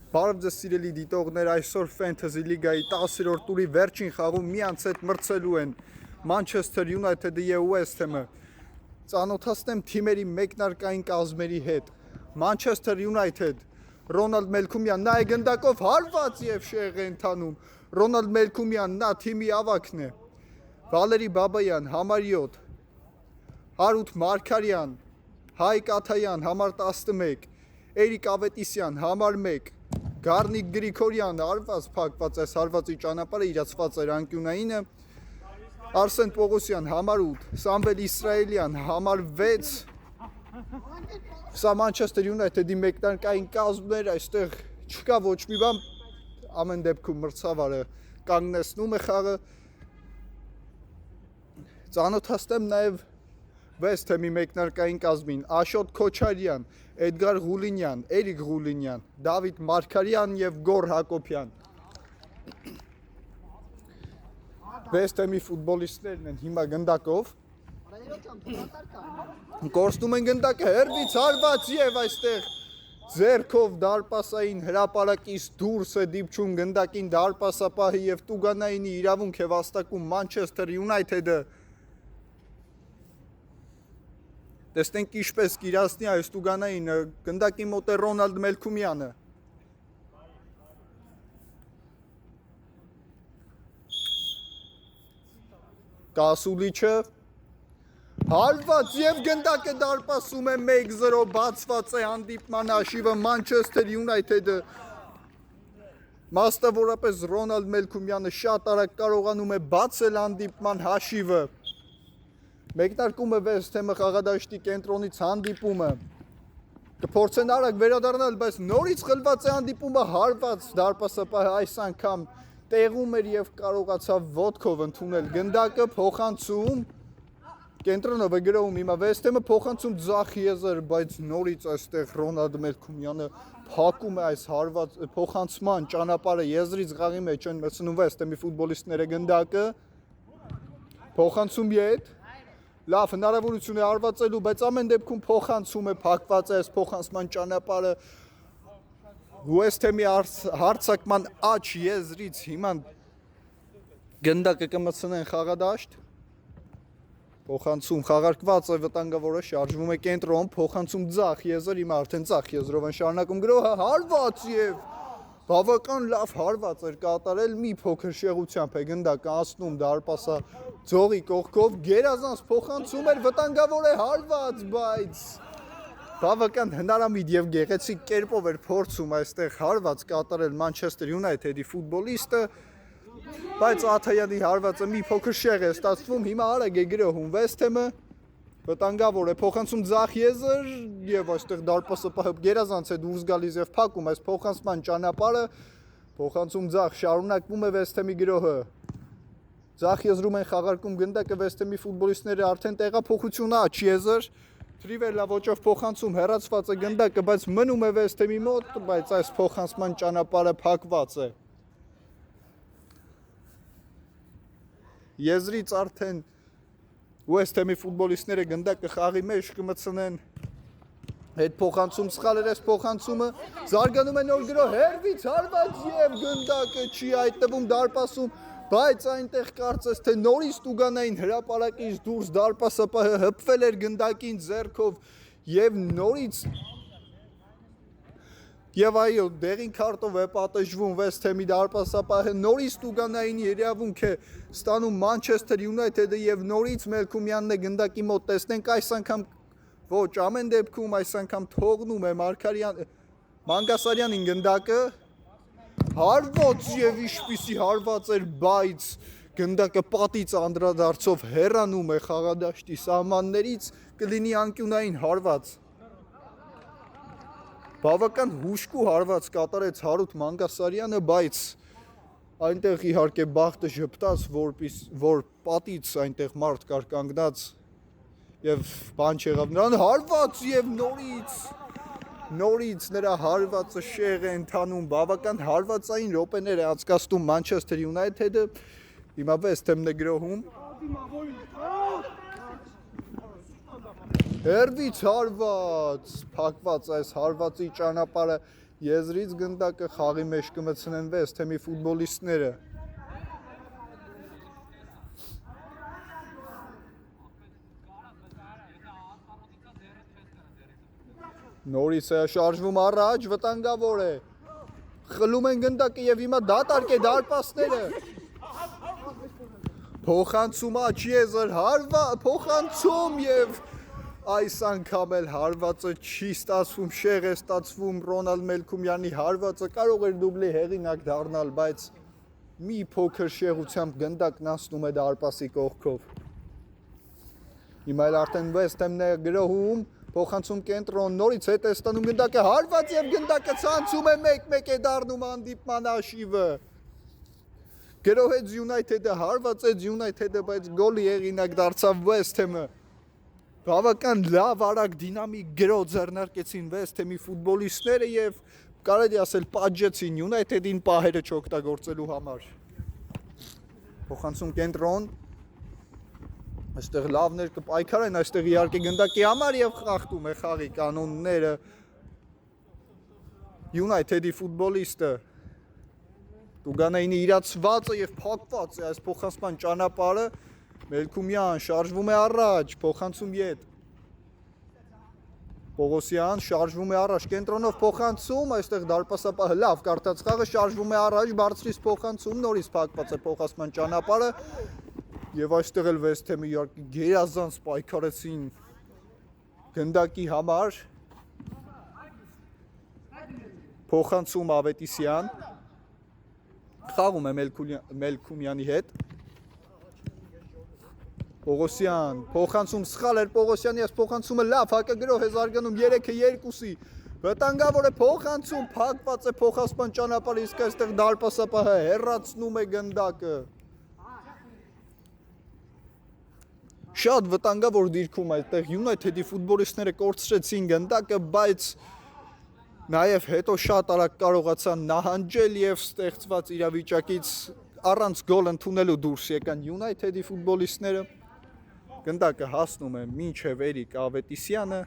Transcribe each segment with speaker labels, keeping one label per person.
Speaker 1: Բարև ձեզ սիրելի դիտողներ, այսօր Fantasy Liga-ի 10-րդ տուրի վերջին խաղում միանց հետ մրցելու են Manchester United-ը եւ West Ham-ը։ Ծանոթացնեմ թիմերի մեկնարկային կազմերի հետ։ Manchester United, Ռոնալդ Մելքումյան, նա է գնդակով հարված եւ շեղ է ընթանում։ Ռոնալդ Մելքումյան, նա թիմի ավակն է։ Վալերի Բաբայան, համար 7։ Հարութ Մարգարյան, Հայկ Աթայան, համար 11։ Էրիկ Ավետիսյան, համար 1։ Գառնիկ Գրիգորյան, հարված փակված այս հարվածի ճանապարհը իրացված էր անկյունայինը։ Արսեն Պողոսյան, համար 8։ Սամվել Իսրայելյան, համար 6։ Սա Manchester United-ի մեկնարկային կազմներ, այստեղ չկա ոչ մի բան, ամեն դեպքում մրցավարը կանգնեցնում է խաղը։ Ծանոթացնեմ նաև West Ham-ի մեկնարկային կազմին՝ Աշոտ Քոչարյան, Էդգար Ղուլինյան, Էրիկ Ղուլինյան, Դավիթ Մարգարյան եւ Գոր Հակոբյան։ West Ham-ի ֆուտբոլիստներն են հիմա գնդակով։ Կորցնում են գնդակը, հերվից հարված եւ այստեղ ձերքով դարպասային հրապարակից դուրս է դիպչում գնդակին դարպասապահը եւ Տուգանայինի իրավունք է վաստակում Manchester United-ը։ Տեսնենք ինչպես կիրացնի այս Տուգանայինը, գնդակի մոտ է Ռոնալդ Մելքումյանը։ Կասուլիչը հարված եւ գնդակը դարպասում է 1-0, բացված է հանդիպման հաշիվը Manchester United-ը։ Մասնավորապես Ռոնալդ Մելքումյանը շատ արագ կարողանում է բացել հանդիպման հաշիվը։ Մեկնարկում է West Ham-ը խաղադաշտի կենտրոնից հանդիպումը։ Կփորձեն արագ վերադառնալ, բայց նորից խլված է հանդիպումը, հարված դարպասապահը այս անգամ տեղում էր եւ կարողացավ ոտքով ընդունել գնդակը, փոխանցում կենտրոնով է գրովում հիմա West Ham-ը, փոխանցում ձախ եզր, բայց նորից այստեղ Ռոնալդ Մելքումյանը փակում է այս հարված փոխանցման ճանապարհը, եզրից գաղի մեջ են մտցնում West Ham-ի ֆուտբոլիստները գնդակը, փոխանցում ետ, լավ հնարավորություն է հարվածելու, բայց ամեն դեպքում փոխանցում է, փակված է այս փոխանցման ճանապարհը West Ham-ի հարցակման աջ եզրից հիմա գնդակը կմտցնեն խաղադաշտ, փոխանցում խաղարկված է վտանգավորը, շարժվում է կենտրոն, փոխանցում ձախ եզր, հիմա արդեն ձախ եզրով են շարունակում գրոհը, հարված եւ բավական լավ հարված էր կատարել, մի փոքր շեղությամբ է գնդակը անցնում դարպասա ձողի կողքով, գերազանց փոխանցում էր, վտանգավոր է հարված, բայց բավական հնարամիտ եւ գեղեցիկ կերպով էր փորձում այստեղ հարված կատարել Manchester United-ի ֆուտբոլիստը, բայց Աթայանի հարվածը մի փոքր շեղ է ստացվում, հիմա արագ է գրոհում West Ham-ը, վտանգավոր է, փոխանցում ձախ եզր եւ այստեղ դարպասապահը գերազանց է դուրս գալիս եւ փակում այս փոխանցման ճանապարհը, փոխանցում ձախ, շարունակվում է West Ham-ի գրոհը։ Ձախ եզրում են խաղարկում գնդակը West Ham-ի ֆուտբոլիստները արդեն տեղափոխություն աջ եզր, Տրիվելա ոճով փոխանցում հեռացված է գնդակը, բայց մնում է West Ham-ի մոտ, բայց այս փոխանցման ճանապարհը փակված է։ Եզրից արդեն West Ham-ի ֆուտբոլիստները գնդակը խաղի մեջ կմտցնեն։ Այդ փոխանցում սխալ էր այս փոխանցումը, զարգանում է նոր գրոհ, հերվից հարված եւ գնդակը չի այդտվում դարպասում, բայց այնտեղ կարծես թե նորից Տուգանային հրապարակից դուրս դարպասապահը հպվել էր գնդակին ձեռքով եւ նորից եւ այո դեղին քարտով է պատժվում West Ham-ի դարպասապահը, նորից Տուգանայինի իրավունք է ստանում Manchester United-ը եւ նորից Մելքումյանն է գնդակի մոտ, տեսնենք այս անգամ ոչ, ամեն դեպքում այս անգամ թողնում է Մանգասարյանին գնդակը, հարված եւ ինչպիսի հարված էր, բայց գնդակը պատից անդրադարձով հեռանում է խաղադաշտի սահմաններից, կլինի անկյունային հարված։ Բավական հուշկու հարված կատարեց Հարութ Մանգասարյանը, բայց այնտեղ իհարկե բախտը ժպտաց, որ պատից այնտեղ մարդ կար կանգնած եւ բան չեղավ նրան, հարված եւ նորից նրա հարվածը շեղ է ընթանում, բավական հարվածային րոպեներ է անցկացնում Manchester United-ը, հիմա West Ham-ն է գրոհում։ Հերվից հարված, փակված այս հարվածի ճանապարհը Եզրից գնդակը խաղի մեջ կմցնեն West Ham-ի ֆուտբոլիստները։ Նորից է շարժվում առաջ, վտանգավոր է։ Խլում են գնդակը եւ հիմա դատարկ է դարպասները։ Փոխանցում աչ եզր, փոխանցում եւ այս անգամ էլ հարվածը չի ստացվում, շեղ է ստացվում Ռոնալդ Մելքումյանի հարվածը կարող էր դուբլի հեղինակ դառնալ, բայց մի փոքր շեղությամբ գնդակն անցնում է դարպասի կողքով։ Հիմա էլ արդեն West Ham-ն է գրոհում, փոխանցում կենտրոն, նորից հետ է ստանում գնդակը, հարված եւ գնդակը ցանցում է 1-1 է դառնում հանդիպման հաշիվը։ Գրոհեց United-ը, հարվածեց United-ը, բայց գոլի հեղինակ դարձավ West Ham-ը։ Բավական լավ արագ դինամիկ գրոհ ձեռնարկեցին West Ham-ի ֆուտբոլիստները եւ կարելի ասել պատժեցին United-ին պահերը չօգտագործելու համար։ Փոխանցում կենտրոն, այստեղ լավներ կպայքար են, այստեղ իհարկե գնդակի համար եւ խախտում է խաղի կանոնները United-ի ֆուտբոլիստը։ Տուգանեինի իրացված է եւ փակված է այս փոխանցման ճանապարհը։ Մելքումյան շարժվում է առաջ, փոխանցում ետ։ Պողոսյան շարժվում է առաջ, կենտրոնով փոխանցում, այստեղ դարպասապահը լավ կարդաց խաղը, շարժվում է առաջ, բարձրից փոխանցում, նորից փակված է փոխանցման ճանապարհը եւ այստեղ էլ West Ham-ը իհարկե գերազանց պայքարեցին գնդակի համար։ Փոխանցում Ավետիսյան, խաղում է Մելքումյանի հետ։ Պողոսյան, փոխանցում սխալ էր Պողոսյանի, այս փոխանցումը լավ հակագրոհ է զարգանում 3-2-ի։ Վտանգավոր է փոխանցում, փակված է փոխանցման ճանապարհը, իսկ այստեղ դարպասապահը հեռացնում է գնդակը։ Շատ վտանգավոր դիրքում այդտեղ United-ի ֆուտբոլիստները կորցրեցին գնդակը, բայց նաև հետո շատ արագ կարողացան նահանջել եւ ստեղծված իրավիճակից առանց գոլ ընդունելու դուրս եկան United-ի ֆուտբոլիստները։ Գնդակը հասնում է մինչև Էրիկ Ավետիսյանը,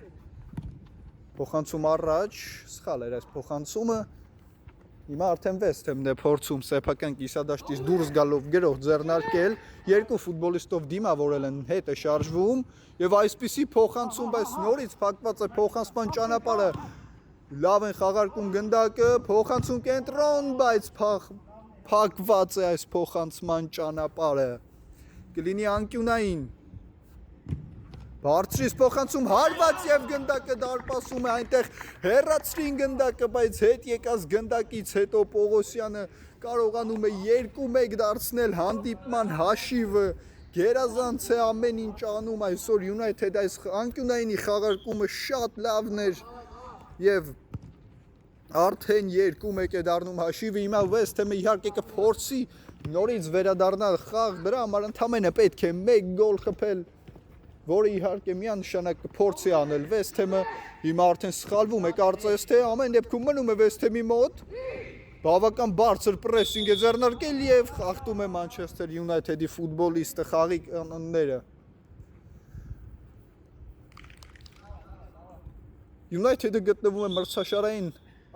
Speaker 1: փոխանցում առաջ, սխալ էր այս փոխանցումը, հիմա արդեն West Ham-ն է փորձում սեփական կիսադաշտից դուրս գալով գրոհ ձեռնարկել, երկու ֆուտբոլիստով դիմավորել են, հետ է շարժվում եւ այսպիսի փոխանցում, բայց նորից փակված է փոխանցման ճանապարհը, լավ են խաղարկում գնդակը, փոխանցում կենտրոն, բայց փակված է այս փոխանցման ճանապարհը, կլինի անկյունային։ Բարձրից փոխանցում հարված եւ գնդակը դարպասում է, այնտեղ հեռացրին գնդակը, բայց հետ եկած գնդակից հետո Պողոսյանը կարողանում է 2-1 դարձնել հանդիպման հաշիվը, գերազանց է ամեն ինչ անում այսօր United, այս անկյունայինի խաղարկումը շատ լավն էր եւ արդեն 2-1 է դառնում հաշիվը, հիմա West Ham-ը իհարկե կփորձի նորից վերադառնալ խաղ, դրա համար ընդամենը պետք է 1 գոլ խփել, որը իհարկե միանշանակ կփորձի անել West Ham-ը, հիմա արդեն սխալվում է, կարծես թե ամեն դեպքում մնում է West Ham-ի մոտ, բավական բարձր պրեսինգ է ձեռնարկել եւ խախտում է Manchester United-ի ֆուտբոլիստը խաղի կանոնները։ United-ը գտնվում է մրցաշարային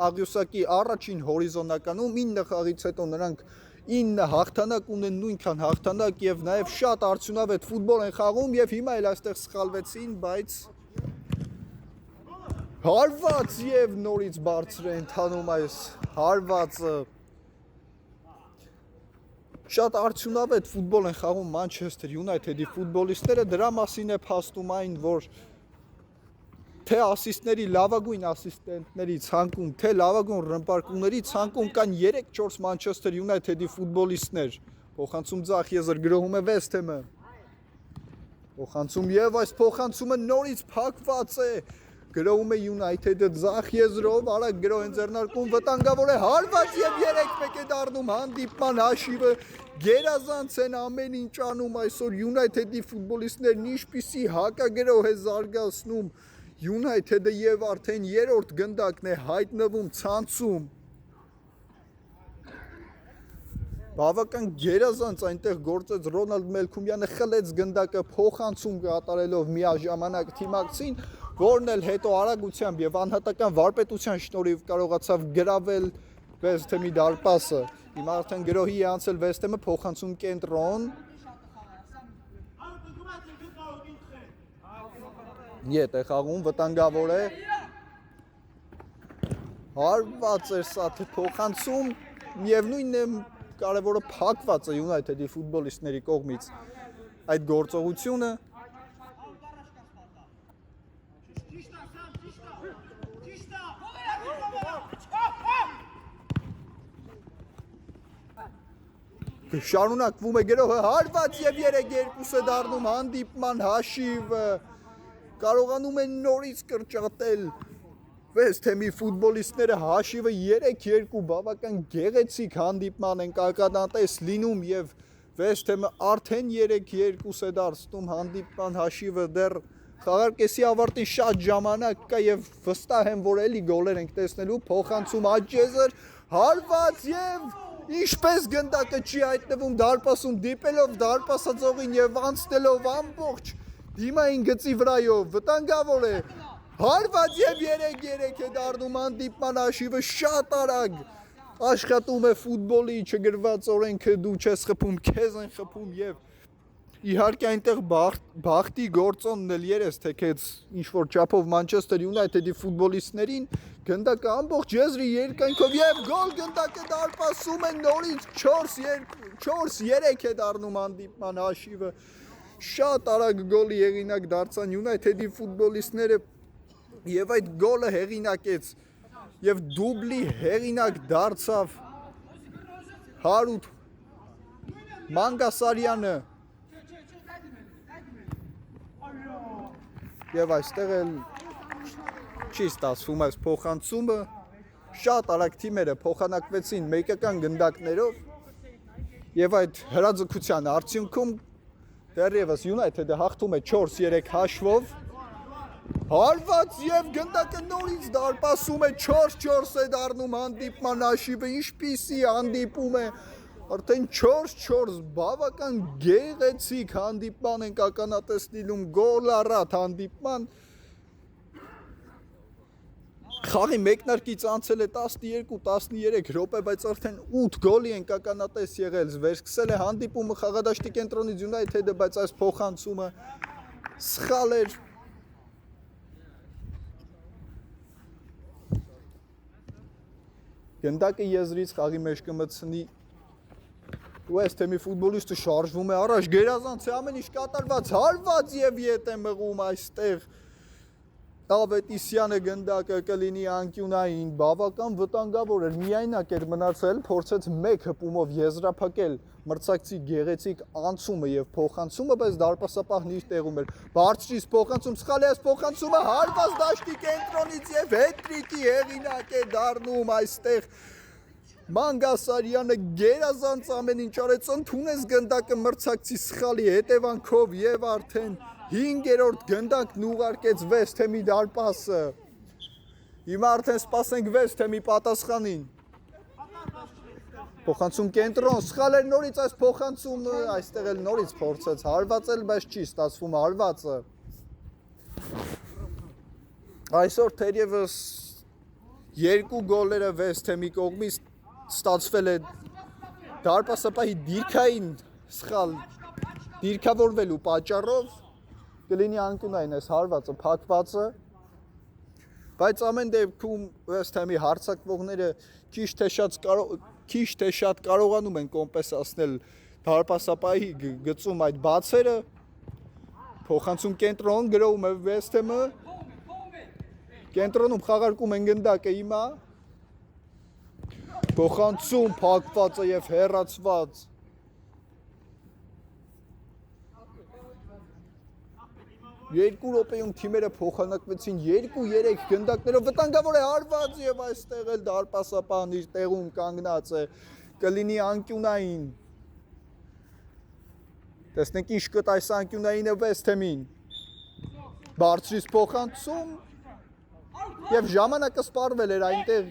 Speaker 1: աղյուսակի առաջին հորիզոնականում, 9 խաղից հետո նրանք 9 հաղթանակ ունեն, նույնքան հաղթանակ եւ նաեւ շատ արդյունավետ ֆուտբոլ են խաղում եւ հիմա էլ այստեղ սխալվեցին, բայց հարված եւ նորից բարձր է ընթանում այս հարվածը։ Շատ արդյունավետ ֆուտբոլ են խաղում Manchester United-ի ֆուտբոլիստները, դրա մասին է փաստում այն, որ թե ասիստների լավագույն ասիստենտների ցանկում, թե լավագույն ռմբարկումների ցանկում կան 3-4 Manchester United-ի ֆուտբոլիստներ։ Փոխանցում ձախ եզր գրոհում է West Ham-ը։ Փոխանցում եւ այս փոխանցումը նորից փակված է։ Գրոհում է United-ը ձախ եզրով, արագ գրոհ են ձեռնարկում, վտանգավոր է հարված եւ 3-1 է դառնում հանդիպման հաշիվը։ Գերազանց են ամեն ինչ անում այսօր United-ի ֆուտբոլիստներն, ինչպիսի հակագրոհ է զարգացնում United-ը եւ արդեն երրորդ գնդակն է հայտնվում ցանցում։ Բավական գերազանց այնտեղ գործեց Ռոնալդ Մելքումյանը, խլեց գնդակը փոխանցում կատարելով միաժամանակ թիմակցին, որն էլ հետո արագությամբ եւ անհատական վարպետության շնորհիվ կարողացավ գրավել West Ham-ի դարպասը։ Հիմա արդեն գրոհի է անցել West Ham-ը, փոխանցում կենտրոն։ Ետ է խաղում, վտանգավոր է։ Հարված էր սա թե փոխանցում, միևնույնն է կարևորը փակված է United-ի ֆուտբոլիստների կողմից այդ գործողությունը։ Շարունակվում է գրոհը, հարված եւ 3-2 է դառնում հանդիպման հաշիվը, կարողանում են նորից կրճատել West Ham-ի ֆուտբոլիստները, հաշիվը 3-2 բավական գեղեցիկ հանդիպման են կականատես լինում եւ West Ham-ը արդեն 3-2 է դարձնում հանդիպման հաշիվը, դեռ խաղարկեսի ավարտին շատ ժամանակ կա եւ վստահ եմ, որ էլի գոլեր ենք տեսնելու, փոխանցում Աջեզեր, հարված եւ ինչպես գնդակը չի հայտնվում դարպասում, դիպելով դարպասածողին եւ անցնելով ամբողջ դիմային գծի վրայով, վտանգավոր է, հարված եւ 3-3 է դառնում հանդիպման հաշիվը, շատ արագ աշխատում է ֆուտբոլի չգրված օրենքը, դու չես խփում, քեզ են խփում եւ իհարկե այնտեղ բախտի գործոնն էլ երես թեքեց ինչ-որ չափով Manchester United-ի ֆուտբոլիստներին, գնդակը ամբողջ եզրի երկայնքով եւ գոլ, գնդակը դարպասում է նորից 4-3 է դառնում հանդիպման հաշիվը, շատ արագ գոլի հեղինակ դարձան United-ի ֆուտբոլիստները եւ այդ գոլը հեղինակեց եւ դուբլի հեղինակ դարձավ Հարութ Մանգասարյանը եւ այստեղ էլ չի ստացվում այս փոխանցումը, շատ արագ թիմերը փոխանակվեցին մեկական գնդակներով եւ այդ հրաձգության արդյունքում դեռևս United-ը հաղթում է 4-3 հաշվով, հարված եւ գնդակը նորից դարպասում է 4-4 է դառնում հանդիպման հաշիվը, ինչպիսի հանդիպում է, արդեն 4-4 բավական գեղեցիկ հանդիպման ենք ականատես լինում, գոլ առատ հանդիպման, խաղի մեկնարկից անցել է 12-13 րոպե, բայց արդեն 8 գոլի ենք ականատես եղել, վերսկսել է հանդիպումը խաղադաշտի կենտրոնից United-ը, բայց այս փոխանցումը սխալ էր, գնդակը եզրից խաղի մեջ կմտցնի West Ham-ի ֆուտբոլիստը շարժվում է առաջ, գերազանց է ամեն ինչ կատարված, հարված եւ ետ է մղում այստեղ Ավետիսյանը գնդակը կլինի անկյունային, բավական վտանգավոր էր, միայնակ էր մնացել, փորձեց մեկ հպումով եզրափակել մրցակցի գեղեցիկ անցումը եւ փոխանցումը, բայց դարպասապահն իր տեղում էր, բարձրից փոխանցում, սխալ է այս փոխանցումը, հարված դաշտի կենտրոնից եւ հետրիկի հեղինակ է դառնում այստեղ Մանգասարյանը գերազանց ամեն ինչ արեց, ընդունեց գնդակը մրցակցի սխալի հետևանքով եւ արդեն 5-րդ գնդակն ուղարկեց West Ham-ի դարպասը։ Հիմա արդեն սպասենք West Ham-ի պատասխանին։ Փոխանցում կենտրոն, սխալ էր նորից այս փոխանցումը, այստեղ էլ նորից փորձեց հարվածել, բայց չի ստացվում հարվածը։ Այսօր թերևս 2 գոլերը West Ham-ի կողմից ստացվել է դարպասապահի դիրքային սխալ դիրքավորվելու պատճառով, կլինի անկյունային այս հարվածը, փակվածը, բայց ամեն դեպքում West Ham-ի հարձակվողները քիչ թե շատ կարողանում են կոմպենսացնել դարպասապահի գծում այդ բացերը, փոխանցում կենտրոն, գրովում է West Ham-ը, կենտրոնում խաղարկում են գնդակը հիմա, փոխանցում փակվածը եւ հեռացված, երկու րոպեում թիմերը փոխանակվեցին 2-3 գնդակներով, վտանգավոր է հարված եւ այստեղ էլ դարպասապահն իր տեղում կանգնած է, կլինի անկյունային, տեսնենք ինչ կտա այս անկյունայինը West Ham-ին, բարձրից փոխանցում եւ ժամանակը սպառվել էր այնտեղ,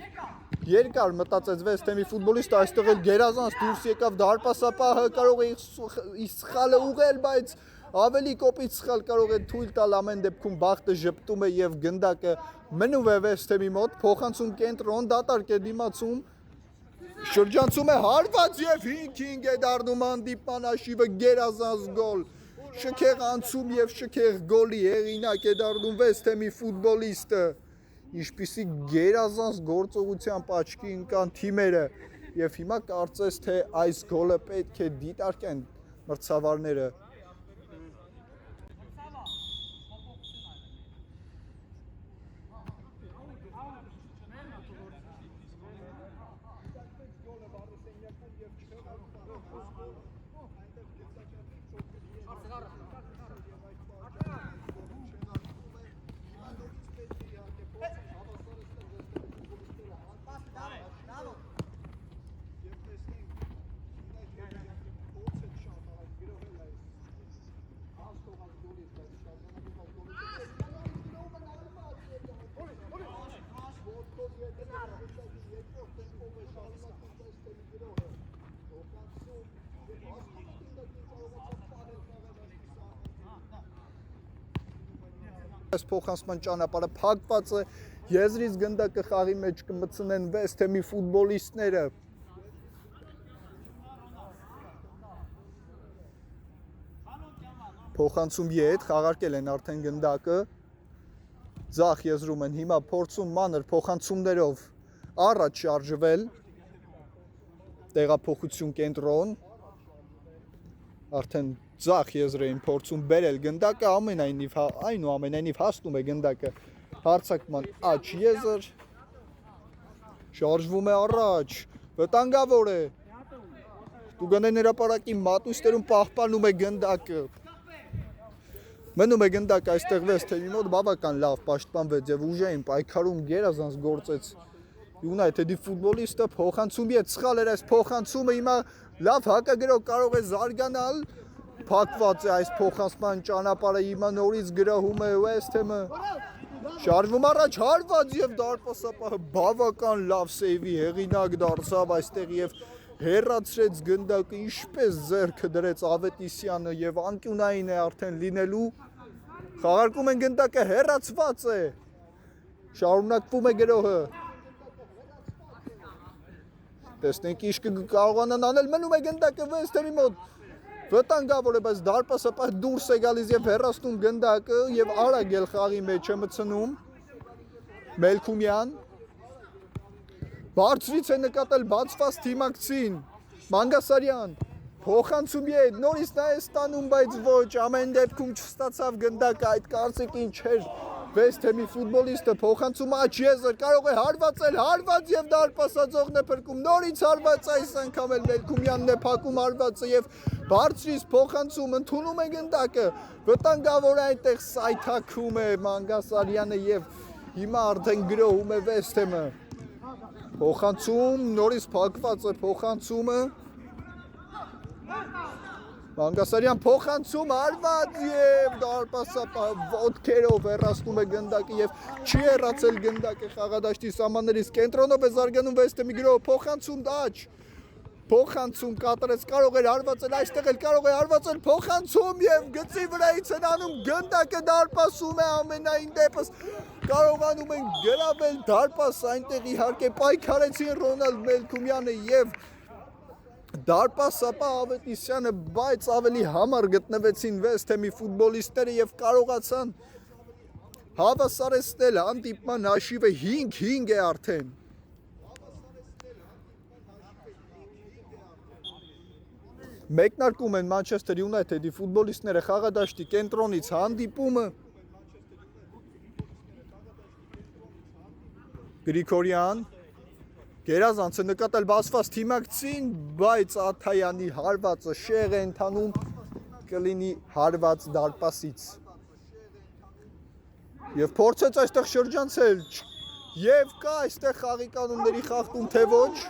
Speaker 1: երկար մտածեց West Ham-ի ֆուտբոլիստը, այստեղ էլ գերազանց դուրս եկավ դարպասապահը, կարող է իր սխալը ուղղել, բայց ավելի կոպիտ սխալ կարող է թույլ տալ, ամեն դեպքում բախտը ժպտում է եւ գնդակը մնում է West Ham-ի մոտ, փոխանցում կենտրոն, դատարկ է դիմացում, շրջանցում է հարված եւ 5-5 է դառնում հանդիպման հաշիվը, գերազանց գոլ, շքեղ անցում եւ շքեղ գոլի հեղինակ է դառնում West Ham-ի ֆուտբոլիստը, ինչպիսի գերազանց գործողությամբ աչքի ընկան թիմերը եւ հիմա կարծես թե այս գոլը պետք է դիտարկեն մրցավարները։ Այս փոխանցման ճանապարհը փակված է, եզրից գնդակը խաղի մեջ կմցնեն West Ham-ի ֆուտբոլիստները։ Փոխանցում ետ, խաղարկել են արդեն գնդակը, ձախ եզրում են, հիմա փորձում մանր փոխանցումներով առաջ շարժվել, տեղափոխություն կենտրոն, արդեն ձախ եզրային փորձում բերել գնդակը, այնուամենայնիվ հասնում է գնդակը հարձակման աջ եզր, շարժվում է առաջ, վտանգավոր է, Տուգանեն հրապարակի մատույցներում պահպանում է գնդակը, մնում է գնդակը այստեղ West Ham-ի մոտ բավական լավ պաշտպանվեց եւ ուժային պայքարում գերազանց գործեց United-ի ֆուտբոլիստը, փոխանցում է սխալ էր այս փոխանցումը, հիմա լավ հակագրող կարող է զարգանալ, փակված է այս փոխանցման ճանապարհը, հիմա նորից գրահում է West Ham-ը, շարժվում առաջ հարված եւ դարպասապահը բավական լավ սեյվի հեղինակ դարձավ այստեղ եւ հեռացրեց գնդակը, ինչպես ձեռքը դրեց Ավետիսյանը եւ անկյունային է արդեն լինելու, խաղարկում են գնդակը, հեռացված է, շարունակվում է գրոհը, տեսնենք ինչ կարողանան անել, մնում է գնդակը West Ham-ի մոտ, վտանգավոր է, բայց դարպասապահ դուրս է գալիս եւ հեռացնում գնդակը եւ արագ էլ խաղի մեջ է մցնում Մելքումյան, բարձրից է նկատել բացված թիմակցին, Մանգասարյան, փոխանցում է, նորից նա է ստանում, բայց ոչ, ամեն դեպքում չստացավ գնդակը, այդ կարծիքին չէր West Ham-ի ֆուտբոլիստը, փոխանցում աջ եզր, կարող է հարվածել, հարված եւ դարպասածողն է փրկում, նորից հարված, այս անգամ էլ Մելքումյանն է փակում հարվածը եւ բարձրից փոխանցում, ընդունում է գնդակը, վտանգավոր այնտեղ սայթաքում է Մանգասարյանը եւ հիմա արդեն գրոհում է West Ham-ը, փոխանցում, նորից փակված է փոխանցումը, Մանգասարյան փոխանցում հարված եւ դարպասապահը ոտքերով հեռացնում է գնդակը եւ չի հեռացել գնդակը խաղադաշտի սահմաններից, կենտրոնով է զարգանում West Ham-ի գրոհը, փոխանցում դաչ, փոխանցում կատարեց, կարող էր հարվածել, այստեղ էլ կարող է հարվածել, փոխանցում եւ գծի վրայից են անում, գնդակը դարպասում է, ամենայն դեպս կարողանում են գրավել դարպաս, այնտեղ իհարկե պայքարեցին Ռոնալդ Մելքումյանը եւ դարպասապահ Ավետիսյանը, բայց ավելի համար գտնվեցին West Ham-ի ֆուտբոլիստները եւ կարողացան հավասարեցնել հանդիպման հաշիվը 5-5 է արդեն։ Մեկնարկում են Manchester United-ի ֆուտբոլիստները խաղադաշտի կենտրոնից հանդիպումը։ Գրիգորյան Գերազանցը նկատել բացված թիմակցին, բայց Աթայանի հարվածը շեղ է ընթանում, կլինի հարված դարպասից։ Եվ փորձեց այստեղ շրջանցել, եւ կա այստեղ խաղի կանոնների խախտում, թե ոչ։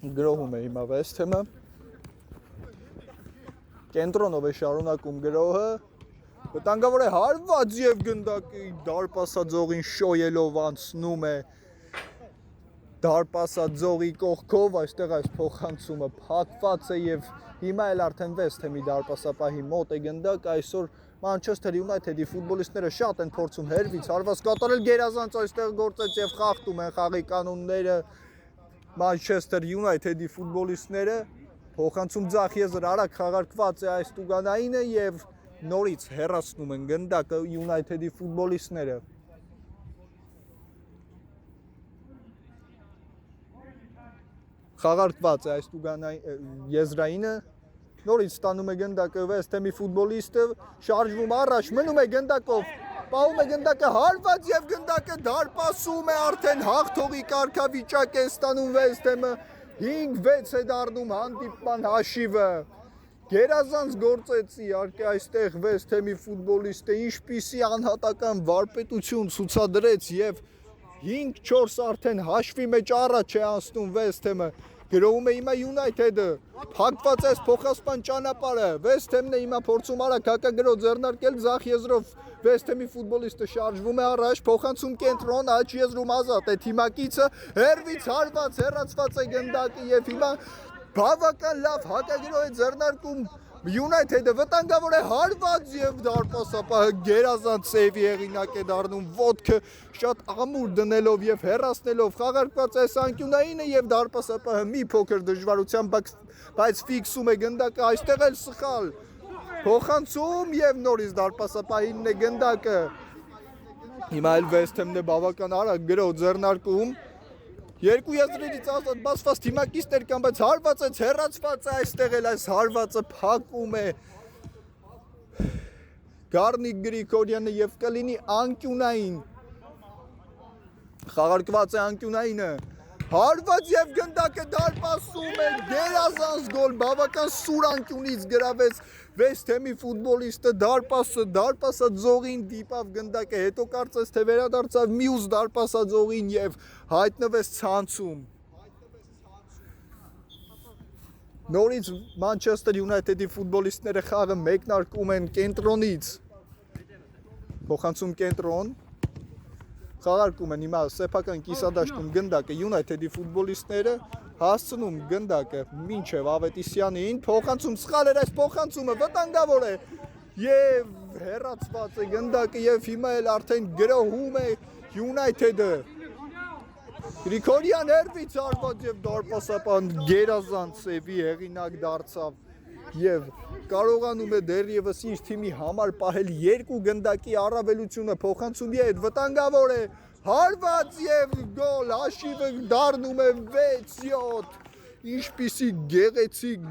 Speaker 1: Գրոհում է հիմա West Ham-ը։ Կենտրոնով է շարունակում գրոհը։ Վտանգավոր է հարված եւ գնդակի դարպասաձողին շոյելով անցնում է դարպասաձողի կողքով, այստեղ այս փոխանցումը փակված է եւ հիմա էլ արդեն West Ham-ի դարպասապահի մոտ է գնդակ, այսօր Manchester United-ի ֆուտբոլիստները շատ են փորձում հերվից հարված կատարել, գերազանց այստեղ գործեց եւ խախտում են խաղի կանոնները Manchester United-ի ֆուտբոլիստները, փոխանցում ձախ եզր արագ խաղարկված է այս տուգանայինը եւ նորից հեռացնում են գնդակը United-ի ֆուտբոլիստները։ Խաղարկված է այս տուգանային եզրայինը, նորից ստանում է գնդակը West Ham-ի ֆուտբոլիստը, շարժվում առաջ, մնում է գնդակով, պահում է գնդակը հարված եւ գնդակը դարպասում է, արդեն հաղթողի կարգավիճակ է ստանում West Ham-ը, 5-6 է դառնում հանդիպման հաշիվը։ Գերազանց գործեց իհարկե այստեղ West Ham-ի ֆուտբոլիստը, ինչպիսի անհատական վարպետություն ցուցադրեց եւ 5-4 արդեն հաշվի մեջ առաջ է անցնում West Ham-ը։ Գրոհում է հիմա United-ը, փակված է փոխասպան ճանապարհը, West Ham-ն է հիմա փորձում արագ հակագրոհ ձեռնարկել ձախ եզրով West Ham-ի ֆուտբոլիստը շարժվում է առաջ, փոխանցում կենտրոն, աջ եզրում ազատ է թիմակիցը, հերվից հարված, հեռացված է գնդակը եւ հիմա բավական լավ հակագրոհ է ձեռնարկում United-ը, վտանգավոր է հարված եւ դարպասապահը գերազանց սեյվի հեղինակ է դառնում, ոտքը շատ ամուր դնելով եւ հեռացնելով խաղարկված է անկյունայինը եւ դարպասապահը մի փոքր դժվարությամբ, բայց ֆիքսում է գնդակը, այստեղ էլ սխալ փոխանցում եւ նորից դարպասապահինն է գնդակը։ Հիմա էլ West Ham-ն է բավական արագ գրոհ ձեռնարկում։ Երկու եզրերից ազատ բացված թիմակիցներ կան, բայց հարվածը հեռացված է այստեղ էլ այս հարվածը փակում է Գառնիկ Գրիգորյանը եւ կլինի անկյունային։ Խաղարկված է անկյունայինը, հարված եւ գնդակը դարպասում է, գերազանց գոլ, բավական սուր անկյունից գրավեց West Ham-ի ֆուտբոլիստը դարպասաձողին դիպավ գնդակը, հետո կարծես թե վերադարձավ մյուս դարպասաձողին եւ հայտնվեց ցանցում։ Նորից Manchester United-ի ֆուտբոլիստները խաղը մեկնարկում են կենտրոնից։ Փոխանցում կենտրոն, խաղարկում են հիմա սեփական կիսադաշտում գնդակը United-ի ֆուտբոլիստները, հասցնում գնդակը մինչև Ավետիսյանին, փոխանցում սխալ էր այս փոխանցումը, վտանգավոր է եւ հեռացված է գնդակը եւ հիմա էլ արդեն գրոհում է United-ը։ Գրիգորյան հերվից արված եւ դարպասապան գերազանց սեվի հեղինակ դարձավ եւ կարողանում է դեռևս իր թիմի համար պահել երկու գնդակի առավելությունը, փոխանցումի հետ վտանգավոր է, հարված եւ գոլ, հաշիվը դառնում է 6-7, ինչպիսի գեղեցիկ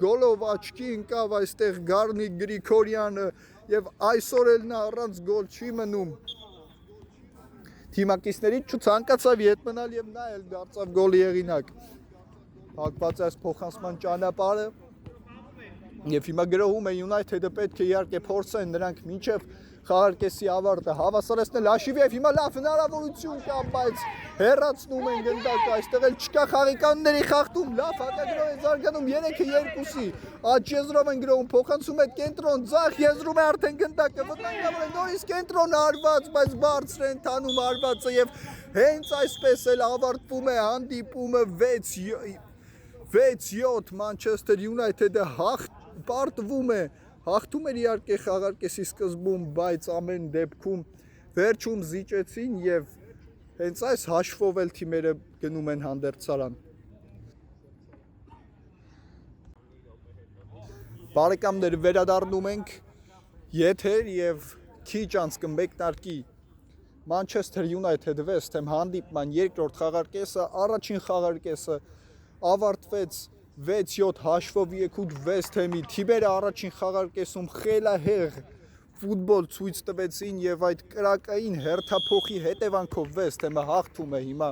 Speaker 1: գոլով աչքի ընկավ այստեղ Գառնիկ Գրիգորյանը եւ այսօր էլ նա առանց գոլ չի մնում։ Թիմակիցներից չցանկացավ ետ մնալ եւ նա էլ դարձավ գոլի հեղինակ։ Փակված է փոխանցման ճանապարհը եւ հիմա գրոհում է United-ը, պետք է իհարկե փորձեն նրանք մինչեւ խաղարկեսի ավարտը հավասարեցնել հաշիվի եւ հիմա լավ հնարավորություն կա, բայց հեռացնում են գնդակը, այստեղ էլ չկա խաղիկանների խախտում, լավ հակագրոհ է զարգանում 3-2-ի, աջ եզրով են գրոհում, փոխանցում է կենտրոն, ձախ եզրում է արդեն գնդակը, վտանգավոր է նորից կենտրոնը հարված, բայց բարձր են տանում հարվածը եւ հենց այսպես էլ ավարտվում է հանդիպումը 6-7 Manchester United-ը պարտվում է, հաղթում էր իհարկե խաղարկեսի սկզբում, բայց ամեն դեպքում վերջում զիջեցին եւ հենց այս հաշվով էլ թիմերը գնում են հանդերձարան։ Բարեկամներ, վերադառնում ենք եթեր եւ քիչ անց կմեկնարկի Manchester United West Ham հանդիպման երկրորդ խաղարկեսը, առաջին խաղարկեսը ավարտվեց 6-7 հաշվով եկուտ West Ham-ի թիմերը առաջին խաղարկեսում խելահեղ ֆուտբոլ ցույց տվեցին եւ այդ կրակային հերթափոխի հետևանքով West Ham-ը հաղթում է հիմա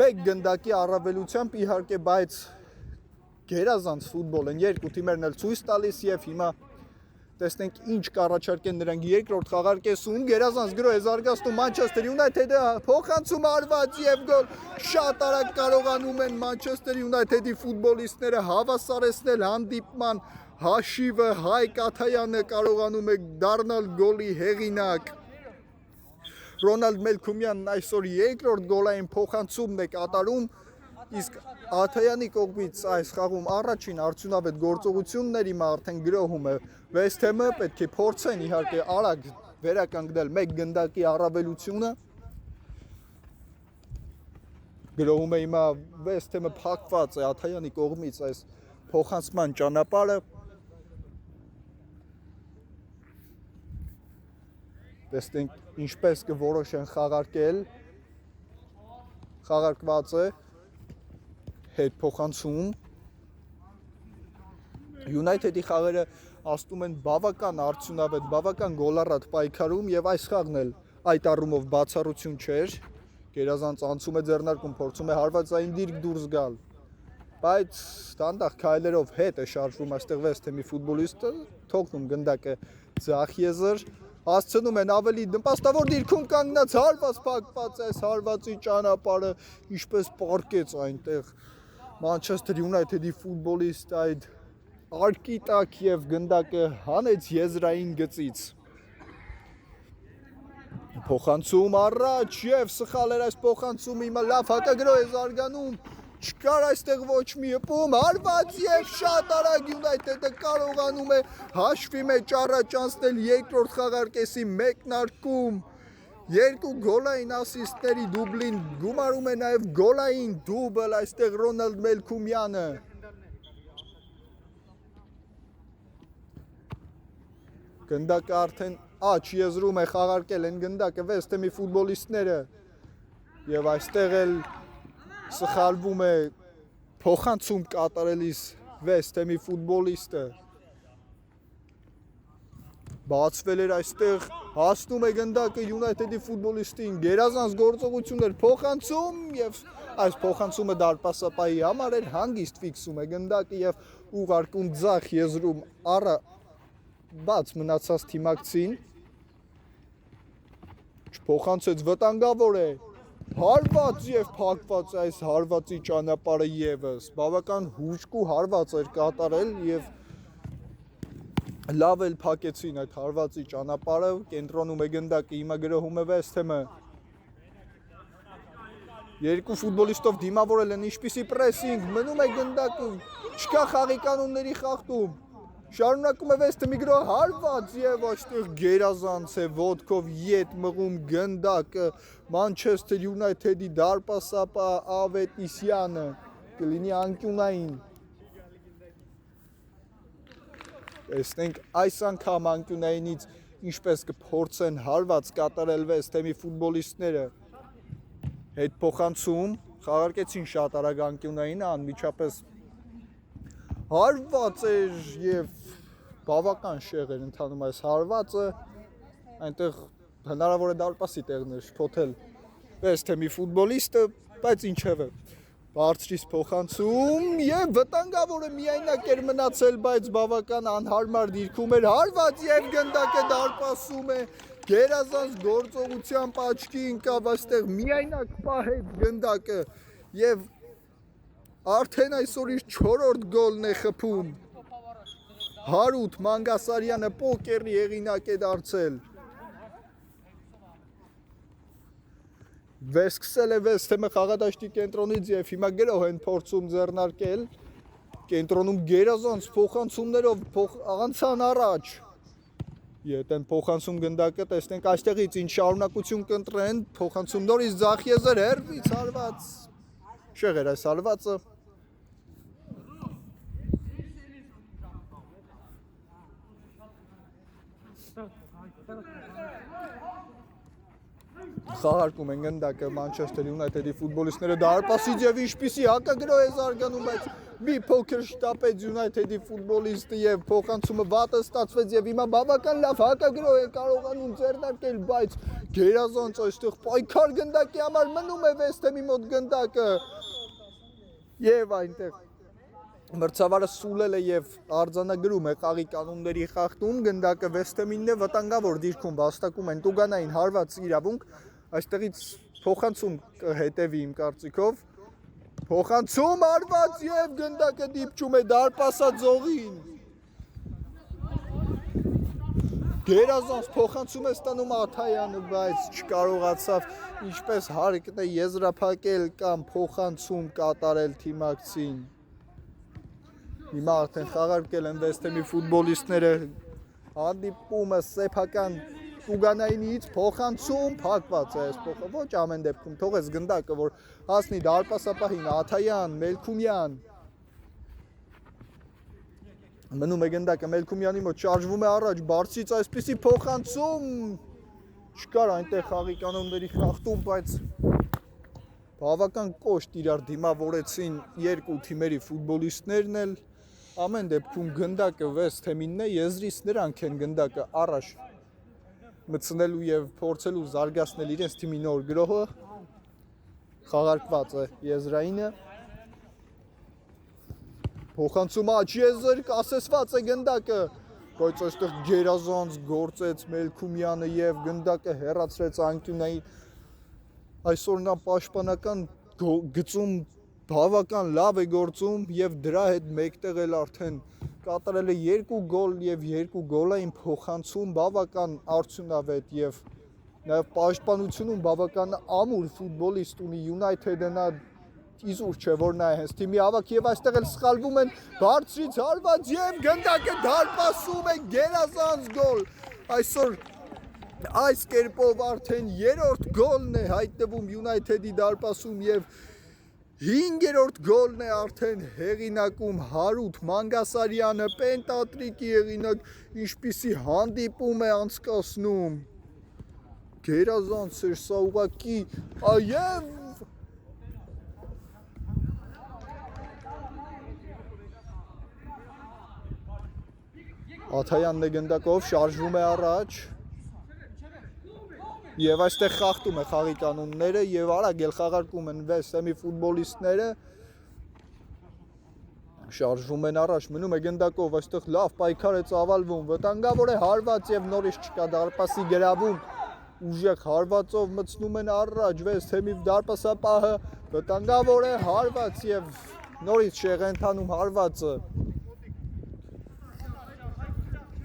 Speaker 1: մեկ գնդակի առավելությամբ իհարկե, բայց գերազանց ֆուտբոլ են երկու թիմերն էլ ցույց տալիս եւ հիմա Տեսնենք ինչ կառաջարկեն նրանք երկրորդ խաղար կեսում գերազանց գրո է զարգացնում Manchester United-ը փոխանցում արված եւ գոլ շատ արագ կարողանում են Manchester United-ի ֆուտբոլիստները հավասարեցնել հանդիպման հաշիվը Հայկ Աթայանը կարողանում է դառնալ գոլի հեղինակ Ռոնալդ Մելքումյանն այսօր երկրորդ գոլային փոխանցումն է կատարում իսկ Աթայանի կողմից այս խաղում առաջին արդյունավետ գործողությունների արդեն գրոհում է West Ham-ը պետք է փորձեն իհարկե արագ վերականգնել մեկ գնդակի առավելությունը գրոհում է հիմա West Ham-ը փակված է Աթայանի կողմից այս փոխանցման ճանապարհը տեսնենք ինչպես կորոշեն խաղարկել խաղարկված է հետ փոխանցում United-ի խաղերը աստում են բավական արդյունավետ, բավական գոլառատ պայքարում եւ այս խաղն էլ այդ առումով բացառություն չէր գերազանց անցում է ձեռնարկում փորձում է հարվածային դիրք դուրս գալ բայց դանդաղ քայլերով հետ է շարժվում այստեղ West Ham-ի ֆուտբոլիստը թողնում գնդակը ձախ եզր հասցնում են ավելի նպաստավոր դիրքում կանգնած հարված փակված այս հարվածի ճանապարհը ինչպես պարկեց այնտեղ Manchester United-ի ֆուտբոլիստ այդ արկի տակ եւ գնդակը հանեց եզրային գծից փոխանցում առաջ եւ սխալ էր այս փոխանցումը հիմա լավ հակագրո է զարգանում չկար այստեղ ոչ մի հպում հարված եւ շատ արագ United-ը կարողանում է հաշվի մեջ առաջ անցնել երկրորդ խաղարկեսի մեկնարկում երկու գոլային ասիստների դուբլին գումարում է նաեւ գոլային դուբլ այստեղ Ռոնալդ Մելքումյանը գնդակը արդեն աչ եզրում է խաղարկել են գնդակը West Ham-ի ֆուտբոլիստները եւ այստեղ էլ սխալվում է փոխանցում կատարելիս West Ham-ի ֆուտբոլիստը բացվել էր այստեղ հասնում է գնդակը United-ի ֆուտբոլիստին գերազանց գործողություններ փոխանցում եւ այս փոխանցումը դարպասապայի համար էր հանգիստ ֆիքսում է գնդակը եւ ուղարկում ձախ եզրում առա բաց մնացած թիմակցին չփոխանցեց վտանգավոր է հարված եւ փակված այս հարվածի ճանապարհը եւս բավական հուժկու հարված էր կատարել եւ լավ էլ փակեցին այդ հարվածի ճանապարհը կենտրոնում է գնդակը հիմա գրոհում է West Ham-ը երկու ֆուտբոլիստով դիմավորել են ինչպիսի պրեսինգ մնում է գնդակը չկա խաղի կանոնների խախտում շարունակում է West Ham-ի գրոհը հարված եւ այստեղ գերազանց է ոտքով ետ մղում գնդակը Manchester United-ի դարպասապա Ավետիսյանը կլինի անկյունային տեսնենք այս անգամ անկյունայինից ինչպես կփորձեն հարված կատարել West Ham-ի ֆուտբոլիստները հետ փոխանցում խաղարկեցին շատ արագ անկյունայինը անմիջապես հարված էր եւ բավական շեղ էր ընթանում այս հարվածը այնտեղ հնարավոր է դարպասի տեղներ շփոթել West Ham-ի ֆուտբոլիստը բայց ինչևէ բարձրից փոխանցում եւ վտանգավոր է միայնակ էր մնացել բայց բավական անհարմար դիրքում էր հարված եւ գնդակը դարպասում է գերազանց գործողությամբ աչքի ընկավ այստեղ միայնակ պահեց գնդակը եւ արդեն այսօր իր 4-րդ գոլն է խփում Հարութ Մանգասարյանը պոկերի հեղինակ է դարձել Սկսել է West Ham-ը խաղադաշտի կենտրոնից եւ հիմա գրոհ են փորձում ձեռնարկել կենտրոնում գերազանց փոխանցումներով անցան առաջ Ետ են փոխանցում գնդակը տեսնենք այստեղից ինչ շարունակություն կընտրեն փոխանցում նորից ձախ եզր հերվից հարված շեղ էր այս հարվածը խաղարկում են գնդակը Manchester United-ի ֆուտբոլիստները դարպասից եւ ինչպիսի հակագրո է զարգանում բայց մի փոքր շտապեց United-ի ֆուտբոլիստը եւ փոխանցումը վատը ստացվեց եւ հիմա բավական լավ հակագրո է կարողանում ձեռնարկել բայց գերազանց այստեղ պայքար գնդակի համար մնում է West Ham-ի մոտ գնդակը եւ այնտեղ մրցավարը սուլել է եւ արձանագրում է խաղի կանոնների խախտում, գնդակը West Ham-ինն է, վտանգավոր դիրքում վաստակում են տուգանային հարված իրավունք, այստեղից փոխանցում կհետևի իմ կարծիքով, փոխանցում արված եւ գնդակը դիպչում է դարպասաձողին, գերազանց փոխանցում է ստանում Աթայանը, բայց չկարողացավ ինչպես հարկն է եզրափակել կամ փոխանցում կատարել թիմակցին։ Հիմա արդեն խաղարկել են West Ham-ի ֆուտբոլիստները, հանդիպումը սեփական տուգանայինից փոխանցում փակված է այս փոխը, ոչ ամեն դեպքում թողեց գնդակը, որ հասնի դարպասապահին, Աթայան, Մելքումյան, մնում է գնդակը Մելքումյանի մոտ, շարժվում է առաջ, բարձից այսպիսի փոխանցում, չկար այնտեղ խաղի կանոնների խախտում, բայց բավական կոշտ իրար դիմավորեցին երկու թիմերի ֆուտբոլիստներն էլ, ամեն դեպքում գնդակը West Ham-ինն է, եզրից նրանք են գնդակը առաջ մտցնելու եւ փորձելու զարգացնել իրենց թիմի նոր գրոհը, խաղարկված է եզրայինը, փոխանցում աչ եզր, ասեսված է գնդակը, բայց այստեղ գերազանց գործեց Մելքումյանը եւ գնդակը հեռացրեց անկյունային, այսօր նա պաշտպանական գծում բավական լավ է գործում եւ դրա հետ մեկտեղ էլ արդեն կատարել է 2 գոլ եւ 2 գոլային փոխանցում բավական արդյունավետ եւ նաեւ պաշտպանությունում բավական ամուր ֆուտբոլիստ ունի United-ը նա իզուր չէ որ նա է հենց թիմի ավակ եւ այստեղ էլ սխալվում են բարձրից հարված եւ գնդակը դարպասում է գերազանց գոլ այսօր այս կերպով արդեն 3-րդ գոլն է հայտնվում United-ի դարպասում եւ 5-րդ գոլն է արդեն հեղինակում Հարութ Մանգասարյանը, պենտատրիկի հեղինակ, ինչպիսի հանդիպում է անցկացնում, գերազանց էր սա ուղղակի, այև Աթայանն է գնդակով, շարժվում է առաջ, եւ այստեղ խախտում է խաղի կանոնները եւ արագ էլ խաղարկում են West Ham-ի ֆուտբոլիստները շարժվում են առաջ մնում է գնդակով այստեղ լավ պայքար է ծավալվում վտանգավոր է հարված եւ նորից չկա դարպասի գրավում ուժեղ հարվածով մտցնում են առաջ West Ham-ի դարպասապահը վտանգավոր է հարված եւ նորից շեղենթանում հարվածը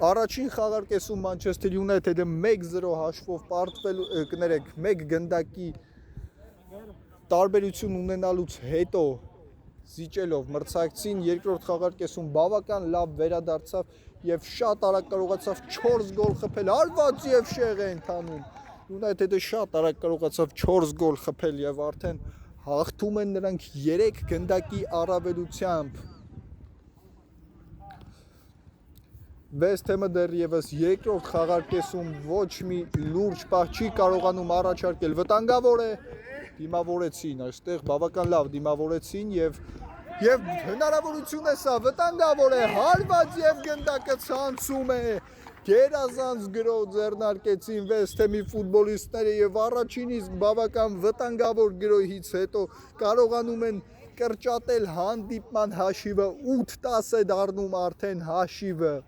Speaker 1: Առաջին խաղարկեսում Manchester United-ը 1-0 հաշվով պարտվելու կներեք 1 գնդակի տարբերություն ունենալուց հետո զիջելով մրցակցին երկրորդ խաղարկեսում բավական լավ վերադարձավ եւ շատ արագ կարողացավ 4 գոլ խփել հարված եւ շեղ է ընթանում United-ը շատ արագ կարողացավ 4 գոլ խփել եւ արդեն հաղթում են նրանք 3 գնդակի առավելությամբ West Ham-ը դեռևս երկրորդ խաղարկեսում ոչ մի լուրջ պահ չի կարողանում առաջարկել վտանգավոր է դիմավորեցին այստեղ բավական լավ դիմավորեցին եւ հնարավորություն է սա վտանգավոր է հարված եւ գնդակը ցանցում է գերազանց գրոհ ձեռնարկեցին West Ham-ի ֆուտբոլիստները եւ առաջին իսկ բավական վտանգավոր գրոհից հետո կարողանում են կրճատել հանդիպման հաշիվը 8-10 է դառնում արդեն հաշիվը